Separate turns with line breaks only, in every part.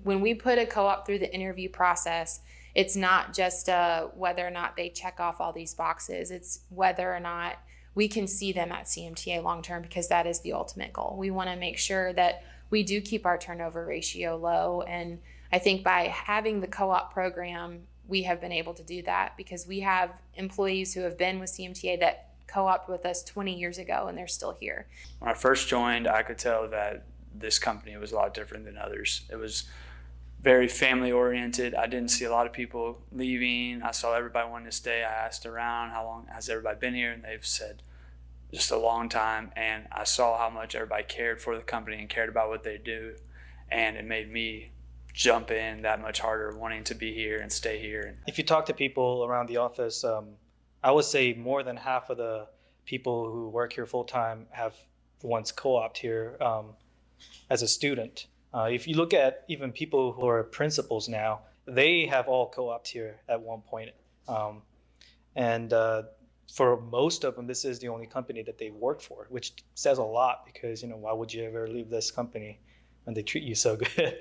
when we put a co-op through the interview process, it's not just whether or not they check off all these boxes. It's whether or not we can see them at CMTA long term, because that is the ultimate goal. We want to make sure that we do keep our turnover ratio low. And I think by having the co-op program, we have been able to do that, because we have employees who have been with CMTA that co-opted with us 20 years ago and they're still here.
When I first joined, I could tell that this company was a lot different than others. It was very family oriented. I didn't see a lot of people leaving. I saw everybody wanting to stay. I asked around, how long has everybody been here? And they've said just a long time. And I saw how much everybody cared for the company and cared about what they do. And it made me jump in that much harder, wanting to be here and stay here.
If you talk to people around the office, I would say more than half of the people who work here full time have once co-opted here as a student. If you look at even people who are principals now, they have all co-opted here at one point. And for most of them, this is the only company that they work for, which says a lot, because, why would you ever leave this company when they treat you so good?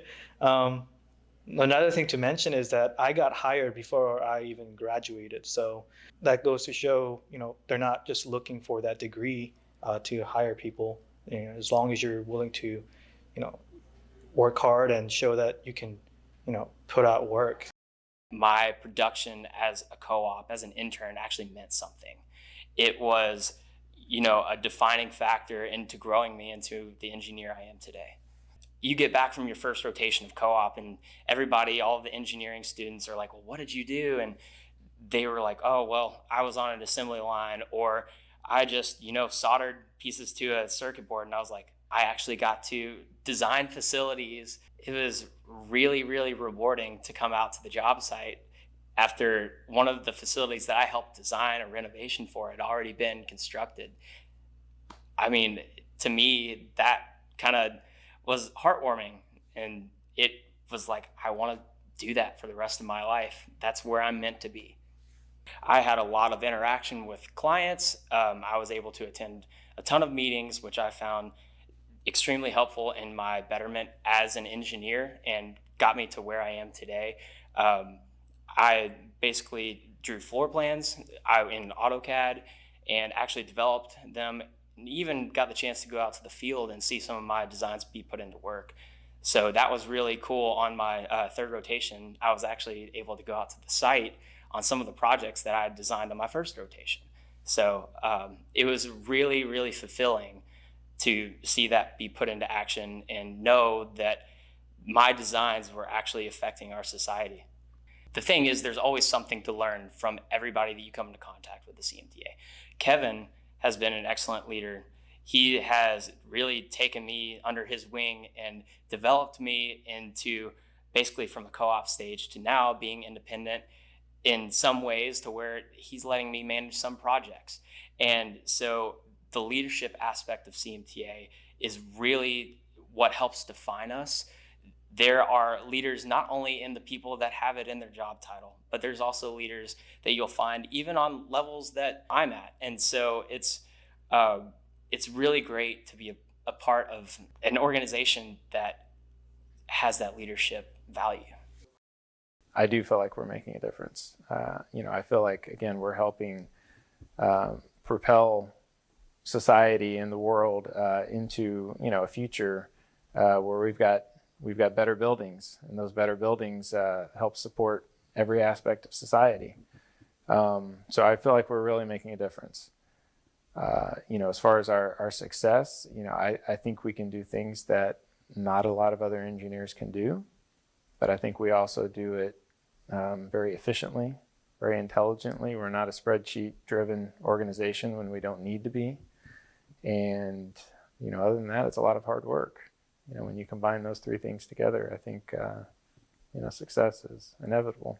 Another thing to mention is that I got hired before I even graduated. So that goes to show, they're not just looking for that degree to hire people. As long as you're willing to, work hard and show that you can, put out work.
My production as a co-op, as an intern, actually meant something. It was, a defining factor into growing me into the engineer I am today. You get back from your first rotation of co-op and everybody, all of the engineering students are like, well, what did you do? And they were like, oh, well, I was on an assembly line, or I just, soldered pieces to a circuit board. And I was like, I actually got to design facilities. It was really, really rewarding to come out to the job site after one of the facilities that I helped design a renovation for had already been constructed. I mean, to me, that kind of was heartwarming, and it was like, I want to do that for the rest of my life. That's where I'm meant to be. I had a lot of interaction with clients. I was able to attend a ton of meetings, which I found extremely helpful in my betterment as an engineer and got me to where I am today. I basically drew floor plans in AutoCAD and actually developed them, and even got the chance to go out to the field and see some of my designs be put into work. So that was really cool. On my third rotation, I was actually able to go out to the site on some of the projects that I had designed on my first rotation. So it was really, really fulfilling to see that be put into action and know that my designs were actually affecting our society. The thing is, there's always something to learn from everybody that you come into contact with the CMTA. Kevin has been an excellent leader. He has really taken me under his wing and developed me into basically from the co-op stage to now being independent in some ways, to where he's letting me manage some projects. And so the leadership aspect of CMTA is really what helps define us. There are leaders not only in the people that have it in their job title, but there's also leaders that you'll find even on levels that I'm at. And so it's really great to be a part of an organization that has that leadership value.
I do feel like we're making a difference. I feel like, again, we're helping propel society and the world into a future where we've got better buildings, and those better buildings help support every aspect of society. So I feel like we're really making a difference. As far as our success, I think we can do things that not a lot of other engineers can do, but I think we also do it very efficiently, very intelligently. We're not a spreadsheet-driven organization when we don't need to be. And, other than that, it's a lot of hard work. When you combine those three things together, I think, success is inevitable.